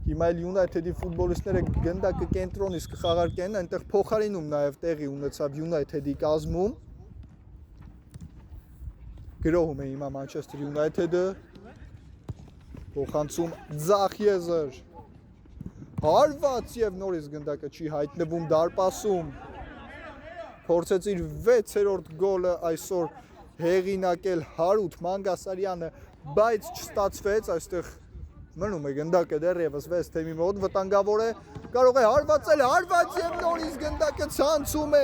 Speaker 1: Հիմա էլ United-ի ֆուտբոլիստները գնդակը կենտրոնից կխաղարկեն, այնտեղ փոխարինում նաև տեղի ունեցավ United-ի կազմում։ Գրոհում է հիմա Manchester United-ը։ Փոխանցում ձախ եզր։ Հարված եւ նորից գնդակը չի հայտնվում դարպասում։ Փորձեց իր 6-րդ գոլը այսօր հեղինակել Հարութ Մանգասարյանը, բայց չստացվեց այստեղ Մնում է գնդակը դեռևս West Ham-ի մոտ վտանգավոր է, կարող է հարվածել, հարված եւ նորից գնդակը ցանցում է,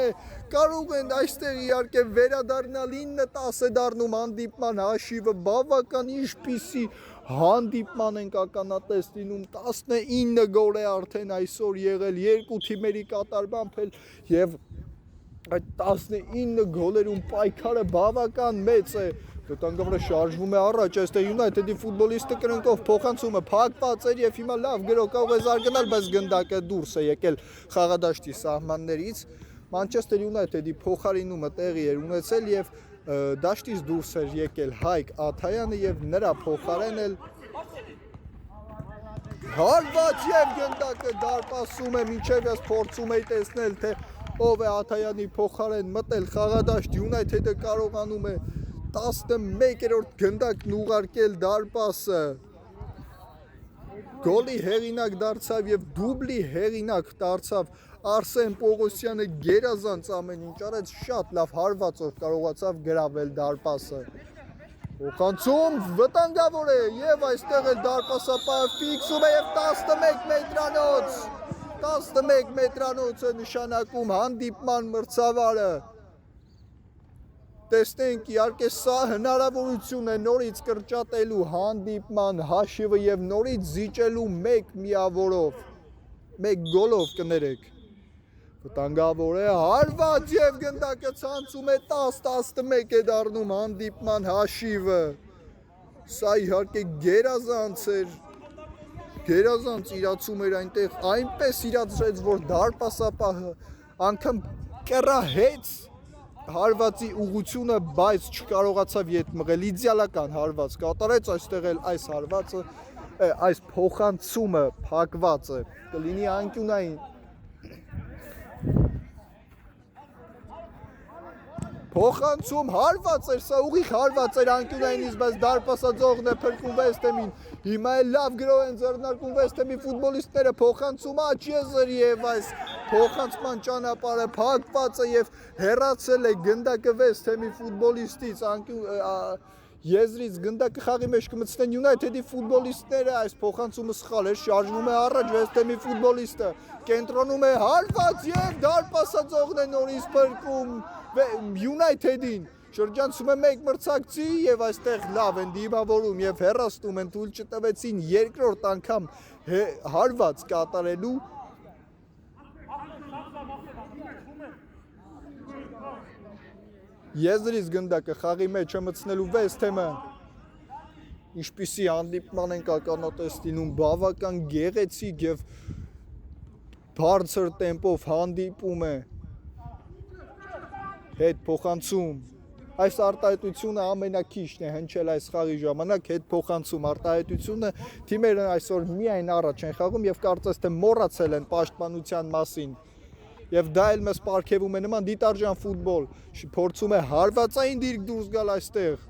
Speaker 1: կարող են այստեղ իհարկե վերադառնալ 9-10 է դառնում հանդիպման հաշիվը, բավական ինչպիսի հանդիպման ենք ականատես լինում, 19 գոլ է արդեն այսօր եղել երկու թիմերի կատարմամբ եւ այդ 19 գոլերում պայքարը բավական մեծ է Վտանգավորը շարժվում է առաջ, այստեղ United-ի ֆուտբոլիստը կրնկով փոխանցումը փակված էր եւ հիմա լավ գրոհ կարող է զարգանալ, բայց գնդակը դուրս է եկել խաղադաշտի սահմաններից։ Manchester United-ի փոխարինումը տեղի էր ունեցել եւ դաշտից դուրս էր եկել Հայկ Աթայանը եւ նրա փոխարեն էլ հարված եւ գնդակը դարպասում է մինչեւ ես փորձում էի տեսնել թե ով է Աթայանի փոխարեն մտել խաղադաշտ United-ը կարողանում է 11-րդ գնդակն ուղարկել դարպասը գոլի հեղինակ դարձավ եւ դուբլի հեղինակ դարձավ Արսեն Պողոսյանը գերազանց ամեն ինչ արեց շատ լավ հարվածով կարողացավ գրավել դարպասը Օխանցում վտանգավոր է եւ այստեղ էլ դարպասապահը ֆիքսում է եւ 11 մետրանոց է նշանակում հանդիպման մրցավարը տեսնենք իհարկե սա հնարավորություն է նորից կրճատելու հանդիպման հաշիվը եւ նորից զիջելու 1 միավորով 1 գոլով կներեք վտանգավոր է հարված եւ գնդակը ցանցում է 10-11 է դառնում հանդիպման հաշիվը սա իհարկե գերազանց իրացում էր այնտեղ այնպես իրացրեց որ դարպասապահը անգամ կռահեց հարվածի ուղությունը բայց չկարողացավ ետ մղել իդեալական հարված կատարեց այստեղ էլ այս հարվածը այս փոխանցումը փակված է կլինի անկյունային Փոխանցում հարված էր, սա ուղիղ հարված էր անկյունայինից, բայց դարպասաձողն է փրկում Վեսթեմին։ Հիմա էլ լավ գրով են ձեռնարկում Վեսթեմի ֆուտբոլիստները, փոխանցում աջ եզր եւ այս փոխանցման ճանապարհը փակված է եւ հեռացել է գնդակը Վեսթեմի ֆուտբոլիստից, եզրից գնդակը խաղի մեջ կմտցնեն United-ի ֆուտբոլիստները, այս փոխանցումը սխալ էր, շարժվում է առաջ Վեսթեմի ֆուտբոլիստը, կենտրոնում է հարված եւ դարպասաձողն է նորից փրկում United-ին շրջանցում է մեկ մրցակցի եւ այստեղ լավ են դիմավորում եւ հեռաստում են թույլ չտվեցին երկրորդ անգամ հարված կատարելու Եզրից գնդակը խաղի մեջ է մտցնելու Վեսթեմը ինչպիսի հանդիպման են ականատեսնում բավական գեղեցիկ եւ բարձր տեմպով հանդիպում է հետ փոխանցում այս արտահայտությունը ամենակիչն է հնչել այս խաղի ժամանակ հետ փոխանցում արտահայտությունը թիմերը այսօր միայն առաջ են խաղում եւ կարծես թե մոռացել են պաշտպանության մասին եւ դա էլ մեզ պարգևում է նման դիտարժան ֆուտբոլ փորձում է հարվածային դիրք դուրս գալ այստեղ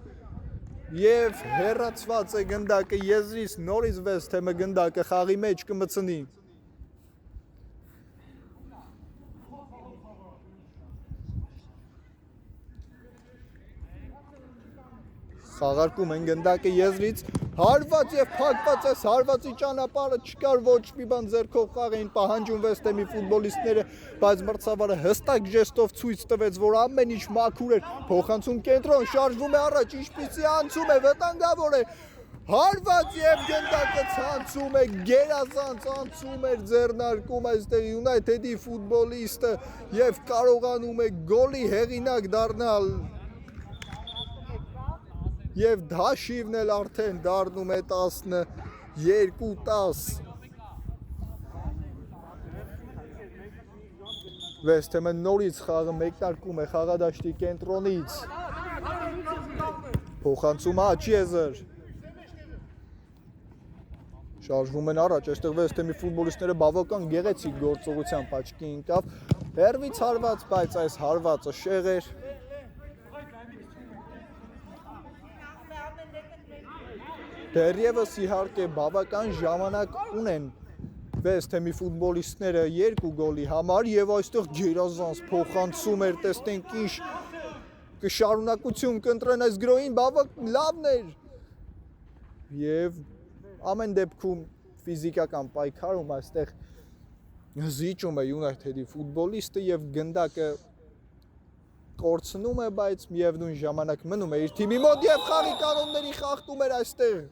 Speaker 1: եւ հեռացված է գնդակը եզրից նորից Վեսթեմը գնդակը խաղի մեջ կմցնի Խաղարկում են գնդակը եզրից հարված եւ փակված է հարվածի ճանապարհը չկար ոչ մի բան ձեռքով խաղ էին պահանջում Վեսթեմի ֆուտբոլիստները բայց մրցավարը հստակ ժեստով ցույց տվեց որ ամեն ինչ մաքուր էր փոխանցում կենտրոն շարժվում է առաջ ինչպիսի անցում է վտանգավոր է հարված եւ գնդակը ցանցում է գերազանց անցում էր ձեռնարկում այստեղ United-ի ֆուտբոլիստը եւ կարողանում է գոլի հեղինակ դառնալ Եվ դաշիվն էլ արդեն դառնում է 12-10 Վեսթեմը նորից խաղը մեկնարկում է խաղադաշտի կենտրոնից Փոխանցում աջ եզր Շարժվում են առաջ, այստեղ Վեսթեմի ֆուտբոլիստները բավական գեղեցիկ գործողությամբ աչքի ընկավ հեռվից հարված, բայց այս հարվածը շեղ էր Դեռևս իհարկե բավական ժամանակ ունեն Վեսթեմի ֆուտբոլիստները 2 գոլի համար եւ այստեղ գերազանց փոխանցում էր տեսնենք ինչ կշարունակություն կընտրեն այս գրոհին բավական լավն էր եւ ամեն դեպքում ֆիզիկական պայքարում այստեղ զիջում է United-ի ֆուտբոլիստը եւ գնդակը կորցնում է բայց միևնույն ժամանակ մնում է իր թիմի մոտ եւ խաղի կանոնների խախտում էր այստեղ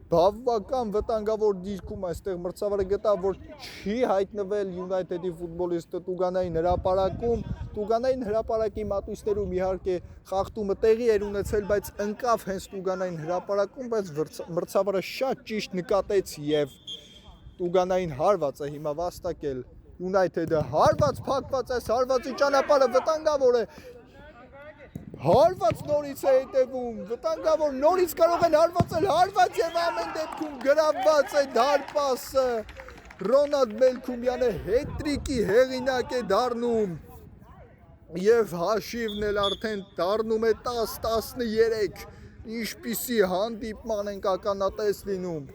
Speaker 1: Բավական վտանգավոր դիրքում այստեղ մրցավարը գտավ, որ չի հայտնվել United-ի ֆուտբոլիստը Տուգանային հրապարակում, Տուգանային հրապարակի մատույցներում իհարկե խախտումը տեղի էր ունեցել, բայց ընկավ հենց Տուգանային հրապարակում, բայց մրցավարը շատ ճիշտ նկատեց եւ Տուգանային հարված է հիմա վաստակել United-ը հարված փակված այս հարվածի ճանապարհը վտանգավոր է Հարված նորից է հետևում, վտանգավոր նորից կարող են հարվածել, հարված եւ ամեն դեպքում գրավված է դարպասը։ Ռոնալդ Մելքումյանը հետրիկի հեղինակ է դառնում եւ հաշիվն էլ արդեն դառնում է 10-13։ Ինչպիսի հանդիպման ենք ականատես լինում։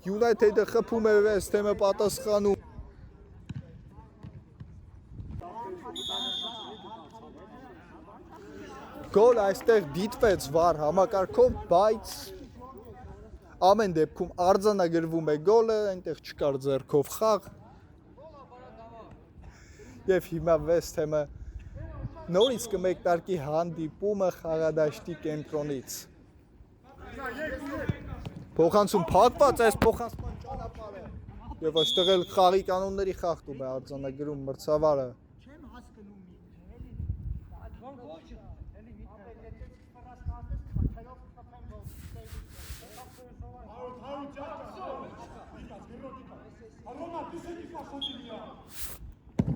Speaker 1: United-ը խփում է West Ham-ը պատասխանում։ Գոլ այստեղ դիտվեց վար համակարգով, բայց ամեն դեպքում արձանագրվում է գոլը, այնտեղ չկար ձեռքով խաղ։ Եվ հիմա West Ham-ը նորից կմեկնարկի հանդիպումը խաղադաշտի կենտրոնից։ Փոխանցում փակված է փոխանցման ճանապարհը։ Եվ այստեղ էլ խաղի կանոնների խախտում է արձանագրում մրցավարը։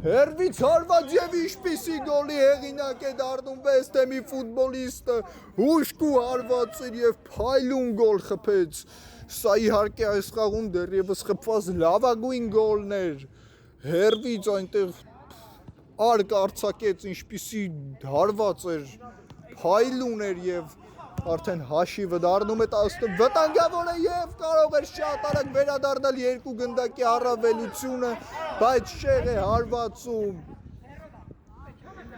Speaker 1: Հերվից հարված եւ ինչպիսի գոլի հեղինակ է դառնում West Ham-ի ֆուտբոլիստը, հուշկու հարված էր եւ փայլուն գոլ խփեց։ Սա իհարկե այս խաղում դեռևս խփված լավագույն գոլն էր։ Հերվից այնտեղ արկ արցակեց, ինչպիսի հարված էր, փայլուն էր եւ արդեն հաշիվը դառնում է 10, վտանգավոր է եւ կարող էր շատ արագ վերադառնալ երկու գնդակի առավելությունը, բայց շեղ է հարվածում։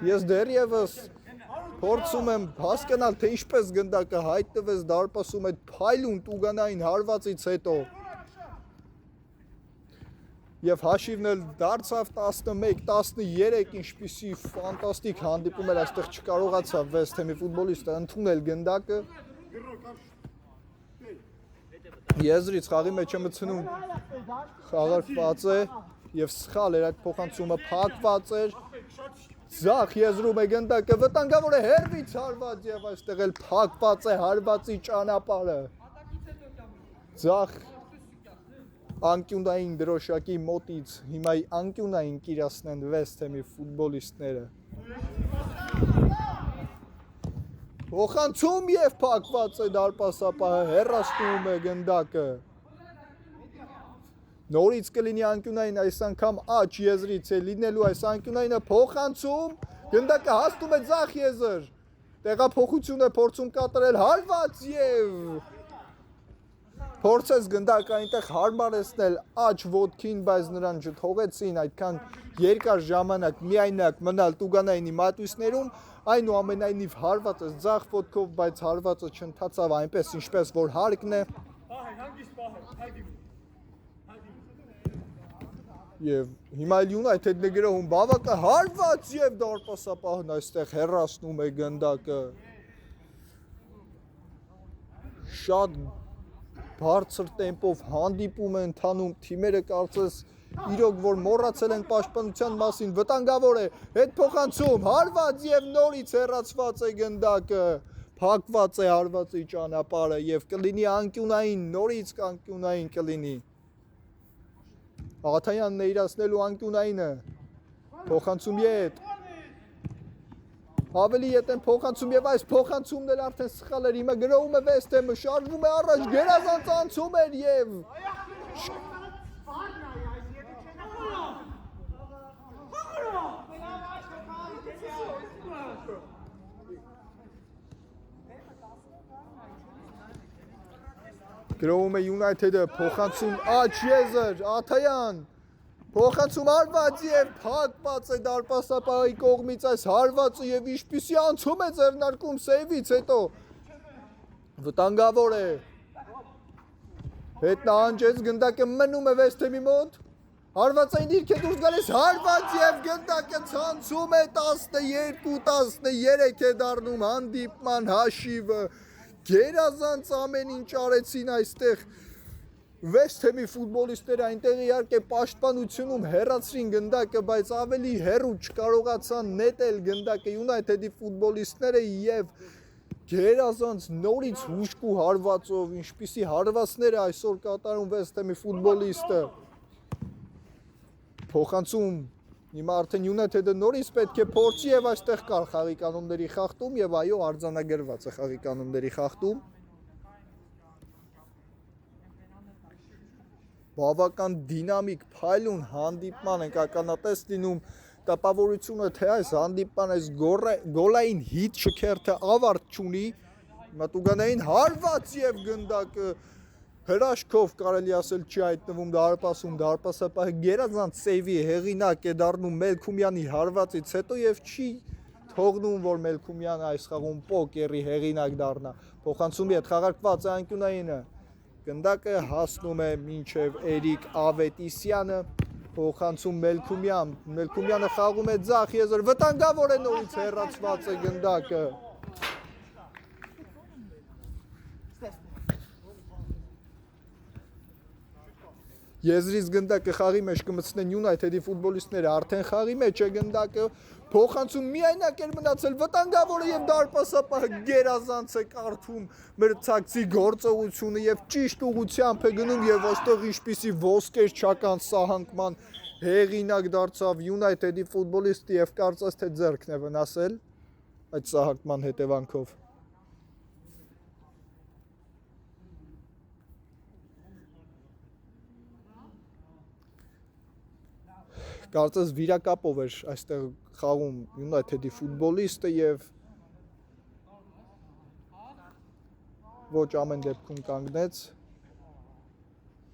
Speaker 1: Ես դեռևս փորձում եմ հասկանալ, թե ինչպես գնդակը հայտնվեց դարպասում այդ փայլուն տուգանային հարվածից հետո։ Եվ հաշիվն էլ դարձավ 11-13, ինչպիսի ֆանտաստիկ հանդիպում էր, այստեղ չկարողացավ West Ham-ի ֆուտբոլիստը ընդունել գնդակը։ Եզրից խաղի մեջ է մտցնում խաղարկված է եւ սխալ էր այդ փոխանցումը, փակված էր։ Ձախ եզրում է գնդակը, վտանգավոր է հերվից հարված եւ այստեղ էլ փակված է հարվածի ճանապարհը։ Ձախ անկյունային դրոշակի մոտից հիմա անկյունային կիրասնեն West Ham-ի ֆուտբոլիստները։ Փոխանցում եւ փակված է դարպասապահը, հեռացնում է գնդակը։ Նորից կլինի անկյունային, այս անգամ աջ եզրից է լինելու այս անկյունայինը, փոխանցում, գնդակը հասնում է ձախ եզր։ Տեղափոխություն է փորձում կատարել, հարված եւ փորձեց գնդակը այնտեղ հարմարեցնել աջ ոտքին, բայց նրան չթողեցին այդքան երկար ժամանակ միայնակ մնալ տուգանայինի մատույցներում, այնուամենայնիվ հարվածը ձախ ոտքով, բայց հարվածը չընթացավ այնպես, ինչպես որ հարկն է։ Եվ հիմա United-ը գրոհում բավական հարված եւ դարպասապահն այստեղ հեռացնում է գնդակը։ Շատ բարձր տեմպով հանդիպում են ընթանում, թիմերը կարծես իրոք որ մոռացել են պաշտպանության մասին, վտանգավոր է, հետ փոխանցում, հարված եւ նորից հեռացված է գնդակը, փակված է հարվածի ճանապարհը եւ կլինի անկյունային, նորից անկյունային կլինի։ Աթայանն է իրացնելու անկյունայինը, փոխանցում ետ, ավելի ետ են փոխանցում եւ այս փոխանցումն էլ արդեն սխալ էր, հիմա գրոհում է West Ham-ը, շարժվում է առաջ, գերազանց անցում էր եւ գրոհում է United-ը, փոխանցում աջ եզր, Աթայան, փոխանցում հարված եւ փակված է դարպասապահի կողմից այս հարվածը եւ ինչպիսի անցում է ձեռնարկում սեյվից հետո վտանգավոր է, հետ նահանջեց, գնդակը մնում է West Ham-ի մոտ, հարվածային դիրք է դուրս գալիս, հարված եւ գնդակը ցանցում է 12-13 է դառնում հանդիպման հաշիվը, գերազանց ամեն ինչ արեցին այստեղ West Ham-ի ֆուտբոլիստները, այնտեղ իհարկե պաշտպանությունում հեռացրին գնդակը, բայց ավելի հեռու չկարողացան նետել գնդակը United-ի ֆուտբոլիստները եւ գերազանց նորից հուշկու հարվածով, ինչպիսի հարվածներ է այսօր կատարում West Ham-ի ֆուտբոլիստը։ Փոխանցում Հիմա արդեն United-ը նորից պետք է փորձի եւ այստեղ կար խաղի կանոնների խախտում եւ այո արձանագրված է խաղի կանոնների խախտում։ Բավական դինամիկ փայլուն հանդիպման ենք ականատես լինում, տպավորությունը թե այս հանդիպման այս գոլային հիթ շքերթը ավարտ չունի, հիմա Տուգանային հարված եւ գնդակը հրաշքով կարելի ասել չի հայտնվում դարպասում, դարպասապահը գերազանց սեյվի հեղինակ է դառնում Մելքումյանի հարվածից հետո եւ չի թողնում, որ Մելքումյանը այս խաղում պոկերի հեղինակ դառնա։ Փոխանցումի հետ խաղարկված է անկյունայինը։ Գնդակը հասնում է մինչև Էրիկ Ավետիսյանը, փոխանցում Մելքումյանը խաղում է ձախ եզր, վտանգավոր է նորից հեռացված է գնդակը։ Եզրից գնդակը խաղի մեջ կմցնեն United-ի ֆուտբոլիստները, արդեն խաղի մեջ է գնդակը, փոխանցում միայնակ էր մնացել վտանգավորը եւ դարպասապահը գերազանց է կարդում մրցակցի գործողությունը եւ ճիշտ ուղղությամբ է գնում եւ այստեղ ինչպիսի ոսկերչական սահանկման հեղինակ դարձավ United-ի ֆուտբոլիստը եւ կարծես թե ձեռքն է վնասել այդ սահանկման հետևանքով։ Կարծես վիրակապով էր այստեղ խաղում United-ի ֆուտբոլիստը եւ ոչ ամեն դեպքում կանգնեց։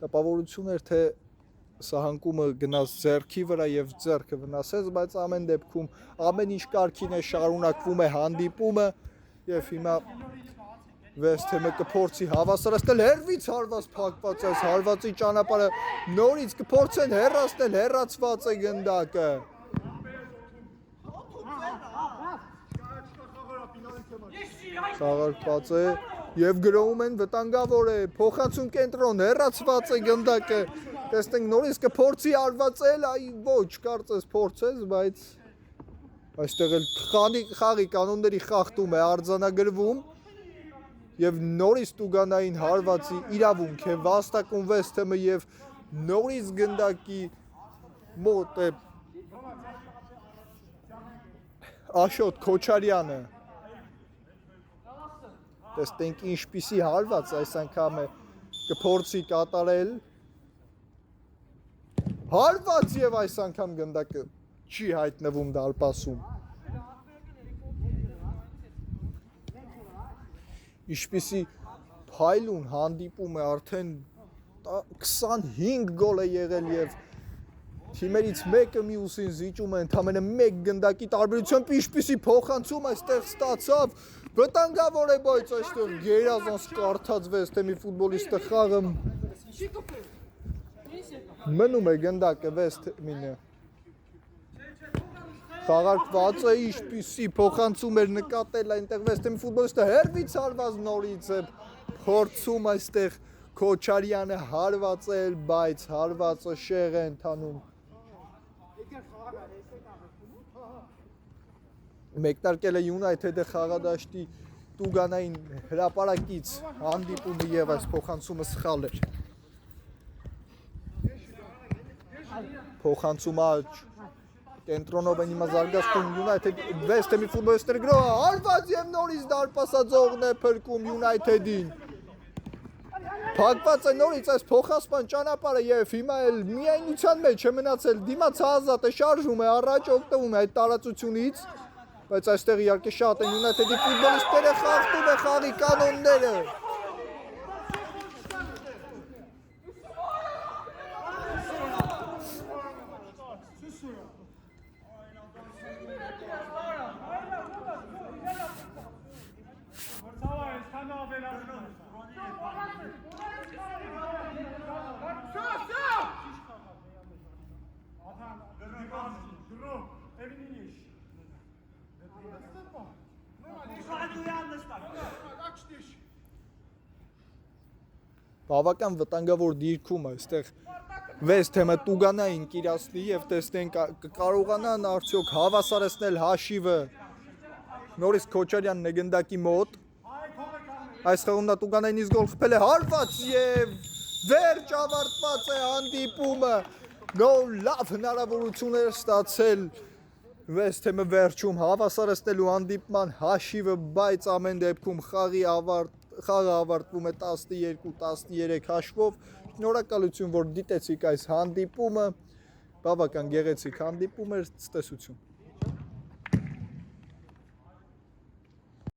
Speaker 1: Տպավորություն էր, թե սահանկումը գնաց ձեռքի վրա եւ ձեռքը վնասեց, բայց ամեն դեպքում ամեն ինչ կարգին է, շարունակվում է հանդիպումը եւ հիմա West Ham-ը կփորձի հավասարացնել հերվից հարված փակված այս հարվածի ճանապարհը նորից կփորձեն հեռացնել հեռացված է գնդակը խաղարկված է եւ գրովում են վտանգավոր է փոխանցում կենտրոն հեռացված է գնդակը տեսնենք նորից կփորձի արվածել այ ոչ կարծես փորձես բայց այստեղ էլ խաղի կանոնների խախտում է արձանագրվում Եվ նորից Տուգանային հարվածի իրավունք է վաստակում West Ham-ը եւ նորից գնդակի մոտ է Աշոտ Քոչարյանը Տեսնենք ինչպիսի հարված այս անգամ է կփորձի կատարել Հարված եւ այս անգամ գնդակը չի հայտնվում դարպասում Ինչպիսի փայլուն հանդիպում է արդեն 25 գոլ է եղել եւ թիմերից մեկը մյուսին զիջում է ընդամենը մեկ գնդակի տարբերությամբ ինչպիսի փոխանցում այստեղ ստացավ վտանգավոր է բայց այստեղ գերազանց կարդաց West Ham-ի ֆուտբոլիստը խաղը մնում է գնդակը West Ham-ինը Խաղարկված է ինչպիսի փոխանցում էր նկատել այնտեղ West Ham-ի ֆուտբոլիստը հերվից հարված նորից է փորձում այստեղ Քոչարյանը հարվածել, բայց հարվածը շեղ է ընթանում։ Մեկնարկել է United-ը խաղադաշտի Տուգանային հրապարակից հանդիպումը եւ այս փոխանցումը սխալ էր։ Փոխանցումը Կենտրոնով են հիմա զարգացնում United West Ham-ի ֆուտբոլիստները գրոհը հարված եւ նորից դարպասաձողն է փրկում United-ին Փակված է նորից այս փոխանցման ճանապարհը եւ հիմա էլ միայնության մեջ է մնացել դիմաց ազատ է շարժում է առաջ օգտվում է այդ տարածությունից բայց այստեղ իհարկե շատ են United-ի ֆուտբոլիստները խախտում է խաղի կանոնները Բավական վտանգավոր դիրքում է այստեղ West Ham-ը Տուգանային կիրացնի եւ տեսնենք կարողանան արդյոք հավասարեցնել հաշիվը Նորից Քոչարյանն է գնդակի մոտ Այս խաղում նա Տուգանայինից գոլ խփել է հարված եւ վերջ ավարտված է հանդիպումը լավ հնարավորություններ ստացել West Ham-ը վերջում հավասարեցնելու հանդիպման հաշիվը, բայց ամեն դեպքում խաղը ավարտվում է 12-13 հաշվով։ Շնորհակալություն, որ դիտեցիք այս հանդիպումը, բավական գեղեցիկ հանդիպում էր, ցտեսություն։